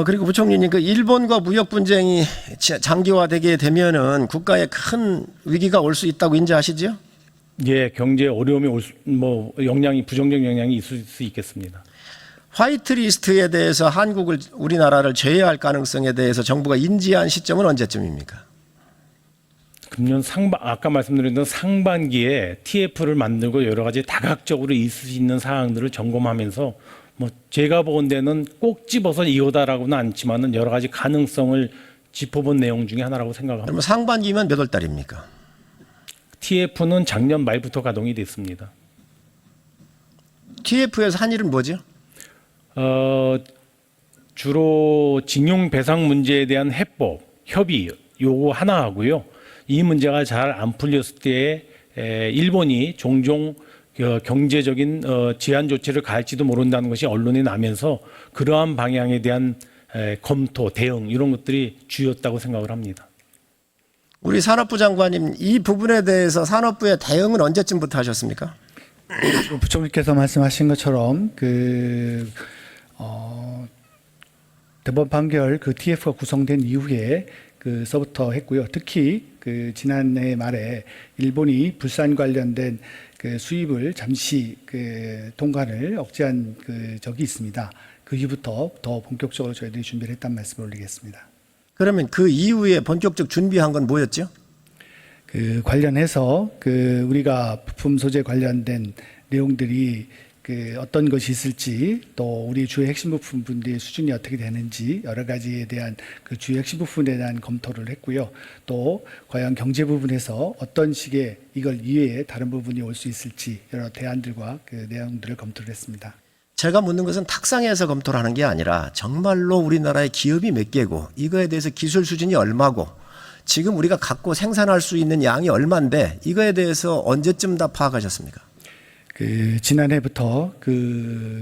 그리고 부총리님, 그 일본과 무역 분쟁이 장기화되게 되면은 국가에 큰 위기가 올 수 있다고 인지하시죠? 예, 경제 어려움이 부정적 영향이 있을 수 있겠습니다. 화이트리스트에 대해서 우리나라를 제외할 가능성에 대해서 정부가 인지한 시점은 언제쯤입니까? 금년 아까 말씀드린 상반기에 TF를 만들고 여러 가지 다각적으로 있을 수 있는 사항들을 점검하면서 제가 본 데는 꼭 집어서 이거다라고는 않지만은 여러 가지 가능성을 짚어본 내용 중에 하나라고 생각합니다. 그러면 상반기면 몇 월 달입니까? TF는 작년 말부터 가동이 됐습니다. TF에서 한 일은 뭐죠? 주로 징용 배상 문제에 대한 해법, 협의 요거 하나 하고요. 이 문제가 잘 안 풀렸을 때에 일본이 종종 경제적인 제한 조치를 가할지도 모른다는 것이 언론에 나면서 그러한 방향에 대한 검토, 대응 이런 것들이 주였다고 생각을 합니다. 우리 산업부 장관님, 이 부분에 대해서 산업부의 대응은 언제쯤부터 하셨습니까? 부총리께서 말씀하신 것처럼 대법원 판결 TF가 구성된 이후에 서부터 했고요. 특히 지난해 말에 일본이 불산 관련된 수입을 잠시 통관을 억제한 적이 있습니다. 그 이후부터 더 본격적으로 저희들이 준비를 했다는 말씀을 올리겠습니다. 그러면 그 이후에 본격적 준비한 건 뭐였죠? 관련해서 우리가 부품 소재 관련된 내용들이 어떤 것이 있을지, 또 우리 주요 핵심 부품분들의 수준이 어떻게 되는지 여러 가지에 대한 주요 핵심 부분에 대한 검토를 했고요. 또 과연 경제 부분에서 어떤 식의 이걸 이외에 다른 부분이 올 수 있을지 여러 대안들과 내용들을 검토를 했습니다. 제가 묻는 것은 탁상에서 검토를 하는 게 아니라 정말로 우리나라의 기업이 몇 개고 이거에 대해서 기술 수준이 얼마고 지금 우리가 갖고 생산할 수 있는 양이 얼마인데 이거에 대해서 언제쯤 다 파악하셨습니까? 지난해부터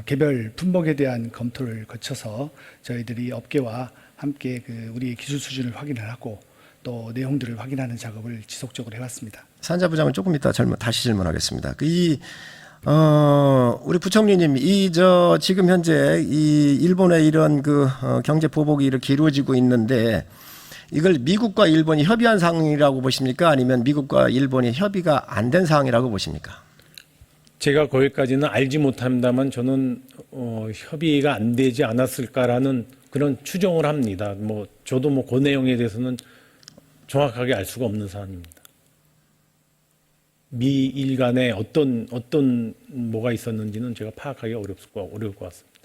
개별 품목에 대한 검토를 거쳐서 저희들이 업계와 함께 우리의 기술 수준을 확인을 하고 또 내용들을 확인하는 작업을 지속적으로 해왔습니다. 산자부장은 조금 이따 다시 질문하겠습니다. 우리 부총리님, 지금 현재 이 일본의 이런 경제 보복이 이렇게 이루어지고 있는데 이걸 미국과 일본이 협의한 상황이라고 보십니까? 아니면 미국과 일본이 협의가 안 된 상황이라고 보십니까? 제가 거기까지는 알지 못합니다만 저는 협의가 안 되지 않았을까라는 그런 추정을 합니다. 저도 그 내용에 대해서는 정확하게 알 수가 없는 사안입니다. 미일 간에 어떤 뭐가 있었는지는 제가 파악하기 어려울 것 같습니다.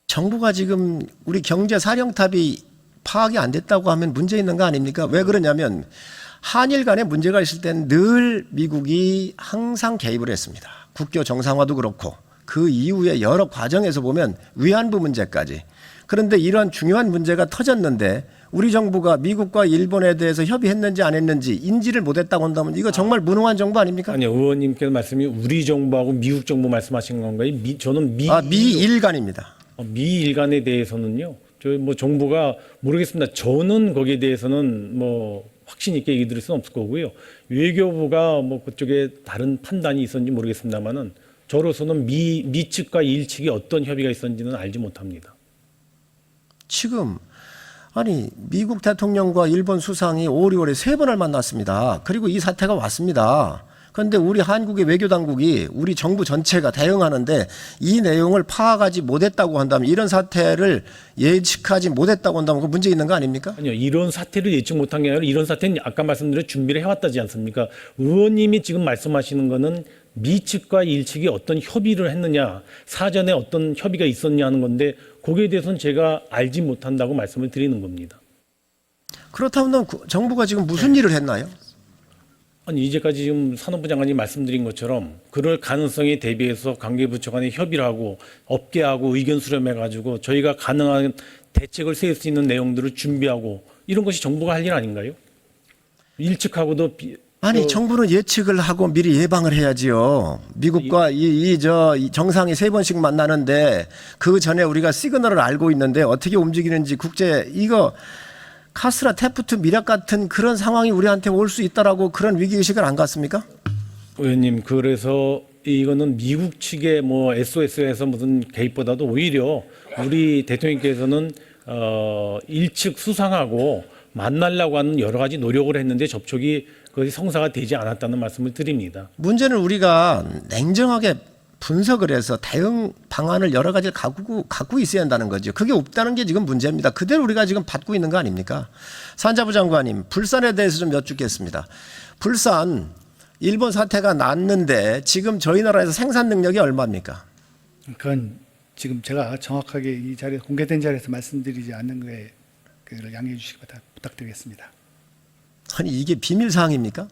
정부가 지금 우리 경제 사령탑이 파악이 안 됐다고 하면 문제 있는 거 아닙니까? 왜 그러냐면 한일 간에 문제가 있을 때는 늘 미국이 항상 개입을 했습니다. 국교 정상화도 그렇고 그 이후에 여러 과정에서 보면 위안부 문제까지. 그런데 이런 중요한 문제가 터졌는데 우리 정부가 미국과 일본에 대해서 협의했는지 안 했는지 인지를 못했다고 한다면 이거 정말 무능한 정부 아닙니까? 아니요, 의원님께서 말씀이 우리 정부하고 미국 정부 말씀하신 건가요? 저는 미일 간입니다. 미일 간에 대해서는요. 정부가 모르겠습니다. 저는 거기에 대해서는 확신 있게 얘기 드릴 수는 없을 거고요. 외교부가 그쪽에 다른 판단이 있었는지 모르겠습니다만은 저로서는 미 측과 일 측이 어떤 협의가 있었는지는 알지 못합니다. 지금 미국 대통령과 일본 수상이 5월, 6월에 3번을 만났습니다. 그리고 이 사태가 왔습니다. 그런데 우리 한국의 외교당국이 우리 정부 전체가 대응하는데 이 내용을 파악하지 못했다고 한다면 이런 사태를 예측하지 못했다고 한다면 그 문제 있는 거 아닙니까? 아니요. 이런 사태를 예측 못한 게 아니라 이런 사태는 아까 말씀드린 준비를 해왔다지 않습니까? 의원님이 지금 말씀하시는 거는 미 측과 일 측이 어떤 협의를 했느냐, 사전에 어떤 협의가 있었냐 하는 건데 거기에 대해서는 제가 알지 못한다고 말씀을 드리는 겁니다. 그렇다면 정부가 지금 무슨 일을 했나요? 이제까지 지금 산업부 장관이 말씀드린 것처럼 그럴 가능성에 대비해서 관계부처 간에 협의를 하고 업계하고 의견 수렴해가지고 저희가 가능한 대책을 세울 수 있는 내용들을 준비하고 이런 것이 정부가 할 일 아닌가요? 일측하고도 정부는 예측을 하고 미리 예방을 해야지요. 미국과 정상이 3번씩 만나는데 그 전에 우리가 시그널을 알고 있는데 어떻게 움직이는지 카스라 테프트 미락 같은 그런 상황이 우리한테 올 수 있다라고 그런 위기의식을 안 갖습니까? 의원님, 그래서 이거는 미국 측의 SOS에서 무슨 개입보다도 오히려 우리 대통령께서는 일측 수상하고 만나려고 하는 여러 가지 노력을 했는데 접촉이 거의 성사가 되지 않았다는 말씀을 드립니다. 문제는 우리가 냉정하게 분석을 해서 대응 방안을 여러 가지를 갖고 있어야 한다는 거죠. 그게 없다는 게 지금 문제입니다. 그대로 우리가 지금 받고 있는 거 아닙니까? 산자부 장관님, 불산에 대해서 좀 여쭙겠습니다. 불산 일본 사태가 났는데 지금 저희 나라에서 생산 능력이 얼마입니까? 그건 지금 제가 정확하게 이 자리에 공개된 자리에서 말씀드리지 않는 거에 그걸 양해해 주시기 부탁드리겠습니다. 아니 이게 비밀 사항입니까?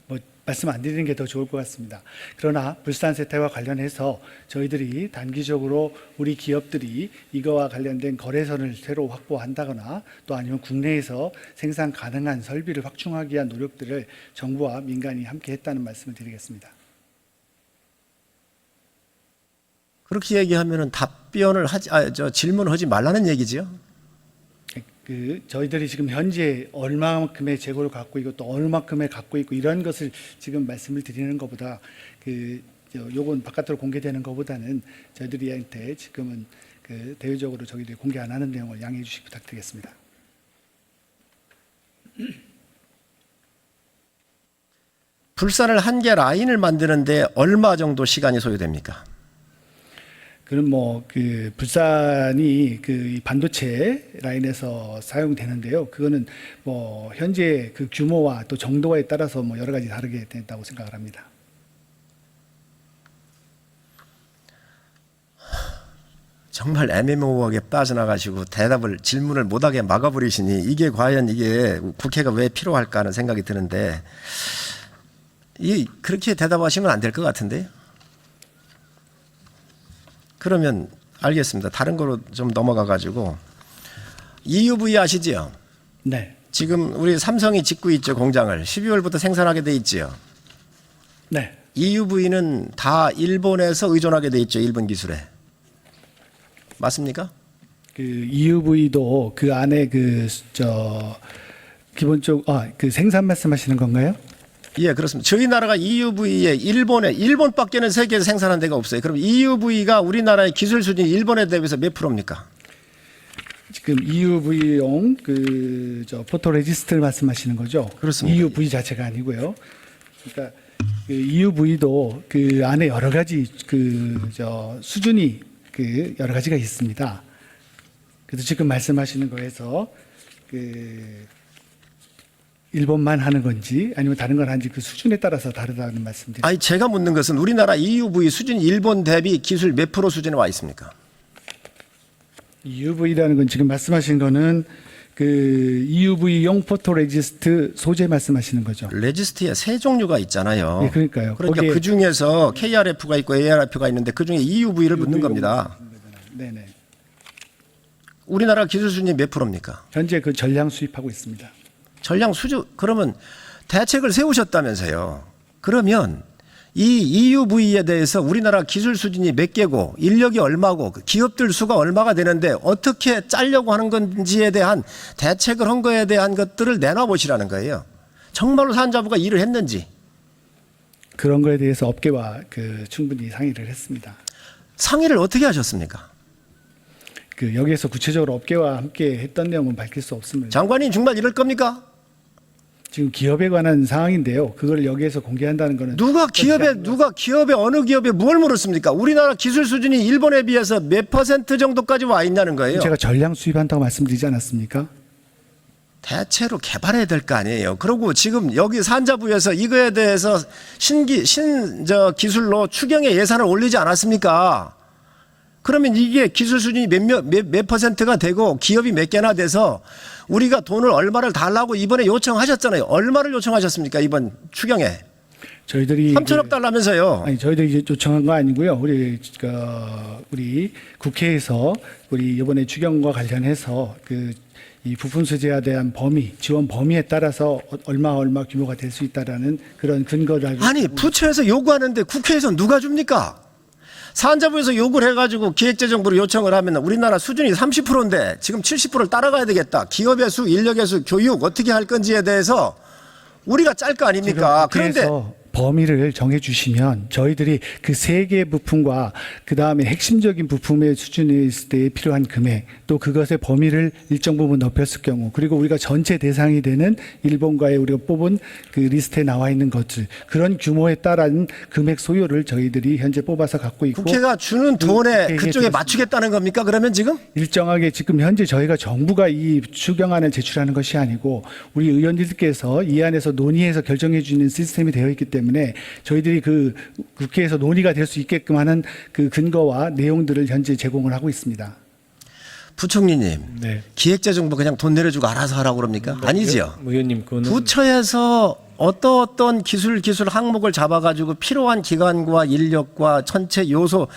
뭐 말씀 안 드리는 게 더 좋을 것 같습니다. 그러나 불산 사태와 관련해서 저희들이 단기적으로 우리 기업들이 이거와 관련된 거래선을 새로 확보한다거나 또 아니면 국내에서 생산 가능한 설비를 확충하기 위한 노력들을 정부와 민간이 함께 했다는 말씀을 드리겠습니다. 그렇게 얘기하면은 답변을 질문을 하지 말라는 얘기지요. 저희들이 지금 현재 얼마만큼의 재고를 갖고 있고 또 얼마만큼의 갖고 있고 이런 것을 지금 말씀을 드리는 것보다 요건 바깥으로 공개되는 것보다는 저희들이한테 지금은 대외적으로 저희들이 공개 안 하는 내용을 양해해 주시기 부탁드리겠습니다. 불산을 한 개 라인을 만드는데 얼마 정도 시간이 소요됩니까? 그럼 불산이 이 반도체 라인에서 사용되는데요. 그거는 현재 그 규모와 또 정도에 따라서 여러 가지 다르게 된다고 생각을 합니다. 정말 애매모호하게 빠져나가시고 질문을 못하게 막아버리시니 이게 과연 이게 국회가 왜 필요할까 하는 생각이 드는데 그렇게 대답하시면 안 될 것 같은데요. 그러면 알겠습니다. 다른 거로 좀 넘어가 가지고 EUV 아시죠? 네. 지금 우리 삼성이 짓고 있죠, 공장을. 12월부터 생산하게 돼 있지요. 네. EUV는 다 일본에서 의존하게 돼 있죠, 일본 기술에. 맞습니까? EUV도 그 안에 생산 말씀하시는 건가요? 예, 그렇습니다. 저희 나라가 EUV에 일본밖에는 세계에서 생산한 데가 없어요. 그럼 EUV가 우리나라의 기술 수준이 일본에 대비해서 몇 프로입니까? 지금 EUV용 포토 레지스트를 말씀하시는 거죠? 그렇습니다. EUV 자체가 아니고요. 그러니까 EUV도 그 안에 여러 가지 수준이 여러 가지가 있습니다. 그래서 지금 말씀하시는 거에서 일본만 하는 건지 아니면 다른 걸 하는지 그 수준에 따라서 다르다는 말씀드립니다. 아니, 제가 묻는 것은 우리나라 EUV 수준이 일본 대비 기술 몇 프로 수준에 와 있습니까? EUV라는 건 지금 말씀하신 거는 EUV용 포토 레지스트 소재 말씀하시는 거죠? 레지스트에 세 종류가 있잖아요. 네, 그러니까요. 그러니까 그 중에서 KRF가 있고 ARF가 있는데 그 중에 EUV를 묻는 겁니다. 네네. 우리나라 기술 수준이 몇 프로입니까? 현재 전량 수입하고 있습니다. 전량 수주 그러면 대책을 세우셨다면서요. 그러면 이 EUV에 대해서 우리나라 기술 수준이 몇 개고 인력이 얼마고 기업들 수가 얼마가 되는데 어떻게 짜려고 하는 건지에 대한 대책을 한 거에 대한 것들을 내놔 보시라는 거예요. 정말로 산자부가 일을 했는지. 그런 거에 대해서 업계와 충분히 상의를 했습니다. 상의를 어떻게 하셨습니까? 여기에서 구체적으로 업계와 함께 했던 내용은 밝힐 수 없습니다. 장관님 정말 이럴 겁니까? 지금 기업에 관한 사항인데요. 그걸 여기에서 공개한다는 거는 누가 기업에 어느 기업에 뭘 물었습니까? 우리나라 기술 수준이 일본에 비해서 몇 퍼센트 정도까지 와 있냐는 거예요. 제가 전량 수입한다고 말씀드리지 않았습니까? 대체로 개발해야 될 거 아니에요. 그리고 지금 여기 산자부에서 이거에 대해서 기술로 추경의 예산을 올리지 않았습니까? 그러면 이게 기술 수준이 몇 퍼센트가 되고 기업이 몇 개나 돼서 우리가 돈을 얼마를 달라고 이번에 요청하셨잖아요. 얼마를 요청하셨습니까? 이번 추경에. 저희들이 3천억 달라면서요. 아니 저희들이 요청한 거 아니고요. 우리 국회에서 우리 이번에 추경과 관련해서 이 부품 소재에 대한 지원 범위에 따라서 얼마 규모가 될 수 있다라는 그런 근거를 아니 부처에서 요구하는데 국회에서 누가 줍니까? 산자부에서 요구를 해가지고 기획재정부로 요청을 하면 우리나라 수준이 30%인데 지금 70%를 따라가야 되겠다. 기업의 수, 인력의 수, 교육 어떻게 할 건지에 대해서 우리가 짤 거 아닙니까? 그런데 범위를 정해 주시면 저희들이 그 세 개의 부품과 그 다음에 핵심적인 부품의 수준에 있을 때 필요한 금액, 또 그것의 범위를 일정 부분 높였을 경우, 그리고 우리가 전체 대상이 되는 일본과의 우리가 뽑은 그 리스트에 나와 있는 것들, 그런 규모에 따른 금액 소요를 저희들이 현재 뽑아서 갖고 있고, 국회가 주는 돈에 국회에 그쪽에 드렸습니다. 맞추겠다는 겁니까? 그러면 지금? 일정하게 지금 현재 저희가 정부가 이 추경안을 제출하는 것이 아니고 우리 의원님들께서 이 안에서 논의해서 결정해 주는 시스템이 되어 있기 때문에 저희들이 그 국회에서 논의가 될 수 있게끔 하는 그 근거와 내용들을 현재 제공을 하고 있습니다. 부총리님, 네. 기획재정부 그냥 돈 내려주고 알아서 하라고 그럽니까? 아니지요. 의원님 그거는 부처에서 어떤 기술 항목을 잡아가지고 필요한 기관과 인력과 전체 요소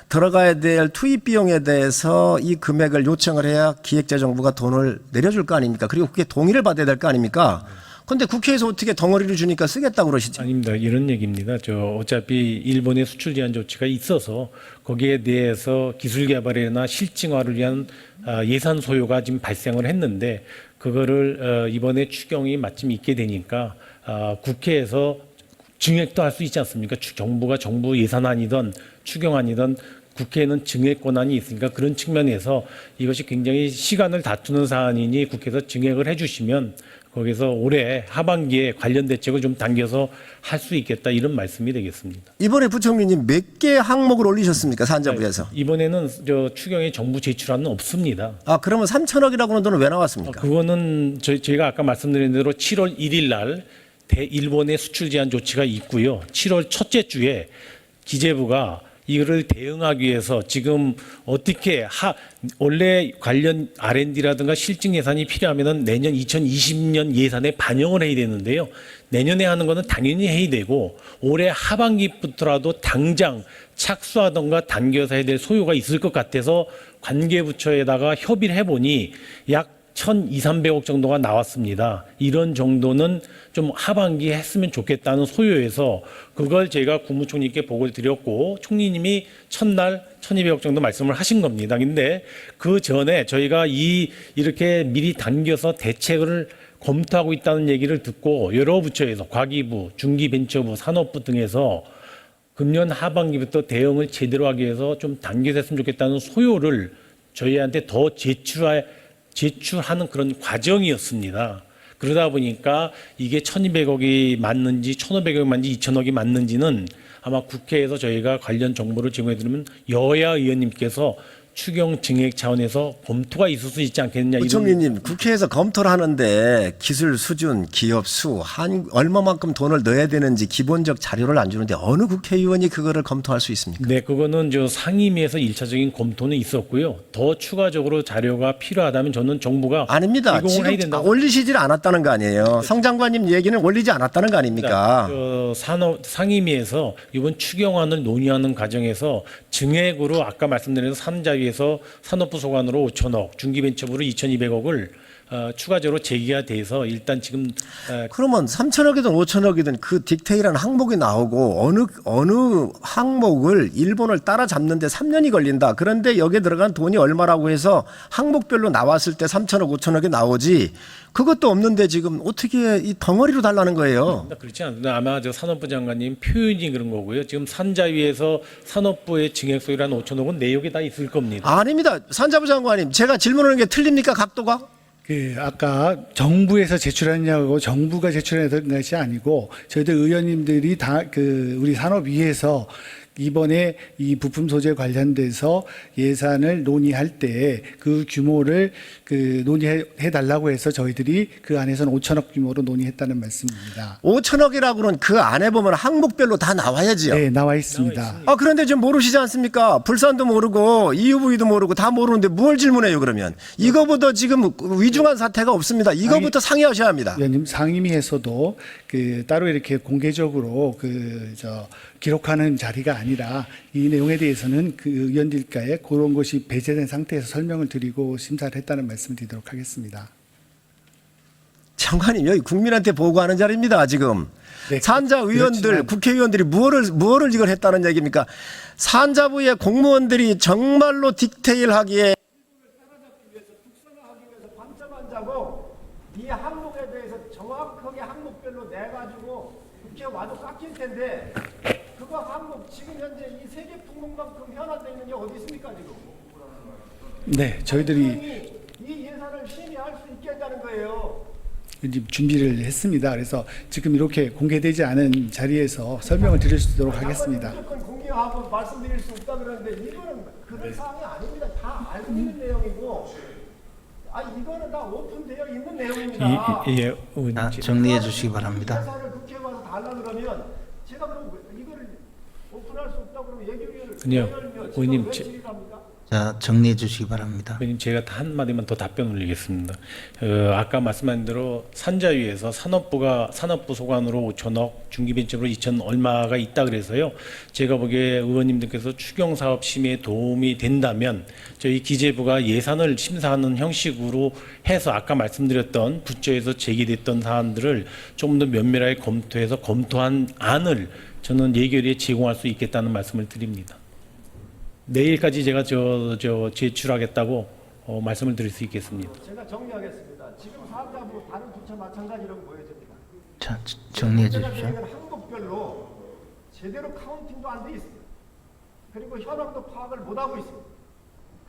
들어가야 될 투입 비용에 대해서 이 금액을 요청을 해야 기획재정부가 돈을 내려줄 거 아닙니까? 그리고 그게 동의를 받아야 될 거 아닙니까? 그런데 국회에서 어떻게 덩어리를 주니까 쓰겠다고 그러시죠? 아닙니다. 이런 얘기입니다. 어차피 일본의 수출 제한 조치가 있어서 거기에 대해서 기술 개발이나 실증화를 위한 예산 소요가 지금 발생을 했는데 그거를 이번에 추경이 마침 있게 되니까 국회에서 증액도 할 수 있지 않습니까? 정부가 정부 예산안이든 추경안이든 국회에는 증액 권한이 있으니까 그런 측면에서 이것이 굉장히 시간을 다투는 사안이니 국회에서 증액을 해주시면 거기서 올해 하반기에 관련 대책을 좀 당겨서 할 수 있겠다 이런 말씀이 되겠습니다. 이번에 부총리님 몇 개 항목을 올리셨습니까? 산자부에서. 이번에는 추경에 정부 제출안은 없습니다. 아, 그러면 3천억이라고 하는 돈은 왜 나왔습니까? 그거는 저희가 아까 말씀드린 대로 7월 1일 날 일본의 수출 제한 조치가 있고요. 7월 첫째 주에 기재부가 이거를 대응하기 위해서 지금 어떻게 원래 관련 R&D라든가 실증 예산이 필요하면은 내년 2020년 예산에 반영을 해야 되는데요. 내년에 하는 거는 당연히 해야 되고 올해 하반기부터라도 당장 착수하던가 당겨서 해야 될 소요가 있을 것 같아서 관계부처에다가 협의를 해보니 약 1,200~1,300억 정도가 나왔습니다. 이런 정도는 좀 하반기에 했으면 좋겠다는 소요에서 그걸 제가 국무총리께 보고를 드렸고 총리님이 첫날 1,200억 정도 말씀을 하신 겁니다. 근데 그 전에 저희가 이렇게 미리 당겨서 대책을 검토하고 있다는 얘기를 듣고 여러 부처에서 과기부, 중기벤처부, 산업부 등에서 금년 하반기부터 대응을 제대로 하기 위해서 좀 당겨서 했으면 좋겠다는 소요를 저희한테 더 제출하는 그런 과정이었습니다. 그러다 보니까 이게 1,200억이 맞는지 1,500억이 맞는지 2,000억이 맞는지는 아마 국회에서 저희가 관련 정보를 제공해드리면 여야 의원님께서 추경 증액 차원에서 검토가 있을 수 있지 않겠느냐. 부총리님, 국회에서 검토를 하는데 기술 수준, 기업 수, 얼마만큼 돈을 넣어야 되는지 기본적 자료를 안 주는데 어느 국회의원이 그거를 검토할 수 있습니까? 네, 그거는 상임위에서 1차적인 검토는 있었고요. 더 추가적으로 자료가 필요하다면 저는 정부가 아닙니다. 제공을 해야 지금 된다고. 올리시질 않았다는 거 아니에요. 성 장관님 얘기는 올리지 않았다는 거 아닙니까? 상임위에서 이번 추경안을 논의하는 과정에서 증액으로 아까 말씀드린 산자위에서 산업부 소관으로 5천억, 중기벤처부로 2,200억을 추가적으로 제기가 돼서 일단 지금 그러면 3천억이든 5천억이든 그 디테일한 항목이 나오고 어느 항목을 일본을 따라잡는데 3년이 걸린다. 그런데 여기에 들어간 돈이 얼마라고 해서 항목별로 나왔을 때 3천억, 5천억이 나오지. 그것도 없는데 지금 어떻게 이 덩어리로 달라는 거예요? 그렇지 않습니다. 아마 산업부 장관님 표현이 그런 거고요. 지금 산자위에서 산업부의 증액 소요란 5천억은 내역에 다 있을 겁니다. 아닙니다. 산자부 장관님, 제가 질문하는 게 틀립니까? 각도가? 아까 정부에서 제출했냐고 정부가 제출했던 것이 아니고 저희들 의원님들이 다 우리 산업위에서 이번에 이 부품 소재 관련돼서 예산을 논의할 때 그 규모를 논의해 달라고 해서 저희들이 그 안에서는 5천억 규모로 논의했다는 말씀입니다. 5천억이라고는 그 안에 보면 항목별로 다 나와야지요. 네, 나와 있습니다. 아, 그런데 지금 모르시지 않습니까? 불산도 모르고 EUV도 모르고 다 모르는데 뭘 질문해요, 그러면? 이거보다 지금 위중한 사태가 없습니다. 이거부터 상의하셔야 합니다. 위원님, 상임위에서도 따로 이렇게 공개적으로 기록하는 자리가 아니라 이 내용에 대해서는 그 의원들과의 그런 것이 배제된 상태에서 설명을 드리고 심사를 했다는 말씀을 드리도록 하겠습니다. 장관님, 여기 국민한테 보고하는 자리입니다, 지금. 네, 산자 의원들, 국회의원들이 무엇을 이걸 했다는 얘기입니까? 산자부의 공무원들이 정말로 디테일하게 이 항목에 대해서 정확하게 항목별로 내가지고 국회 와도 깎일 텐데 그거 한국 지금 현재 이 세계 품목만큼 현안돼 있는 게 어디 있습니까 지금? 네, 저희들이 이 예산을 심의할 수 있게 한다는 거예요. 이제 준비를 했습니다. 그래서 지금 이렇게 공개되지 않은 자리에서 설명을 드릴 수 있도록 하겠습니다. 무조건 공개하고 말씀드릴 수 없다 그러는데 이거는 그런 사항이 아닙니다. 다 알고 있는 내용이고, 이거는 다 오픈되어 있는 내용입니다. 예, 자, 정리해 주시기 바랍니다. 예산을 국회에 와서 달라 그러면 제가 그럼 이거를 오픈할 수 없다 그러면 예결위를 아니요, 의원님, 왜 질의합니까? 자, 정리해 주시기 바랍니다. 의원님 제가 한마디만 더 답변 올리겠습니다. 아까 말씀하신 대로 산자위에서 산업부 소관으로 5천억, 중기벤처로 2천 얼마가 있다 그래서요. 제가 보기에 의원님들께서 추경사업 심의에 도움이 된다면 저희 기재부가 예산을 심사하는 형식으로 해서 아까 말씀드렸던 부처에서 제기됐던 사안들을 좀 더 면밀하게 검토해서 검토한 안을 저는 예결위에 제공할 수 있겠다는 말씀을 드립니다. 내일까지 제가 제출하겠다고 말씀을 드릴 수 있겠습니다. 제가 정리하겠습니다. 지금 사업자부 다른 부처 마찬가지라고 보여집니다. 자, 정리해 문제가 주십시오. 되는 항목별로 제대로 카운팅도 안 돼 있습니다. 그리고 현황도 파악을 못 하고 있습니다.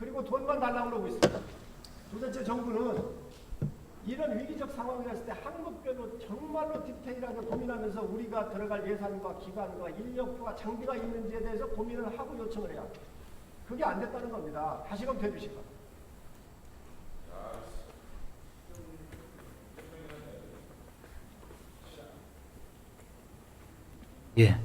그리고 돈만 달라고 그러고 있습니다. 도대체 정부는 이런 위기적 상황이 왔을 때 항목별로 정말로 디테일하게 고민하면서 우리가 들어갈 예산과 기간과 인력과 장비가 있는지에 대해서 고민을 하고 요청을 해야 합니다. 그게 안 됐다는 겁니다. 다시 검토해 주시기 바랍니다. 예.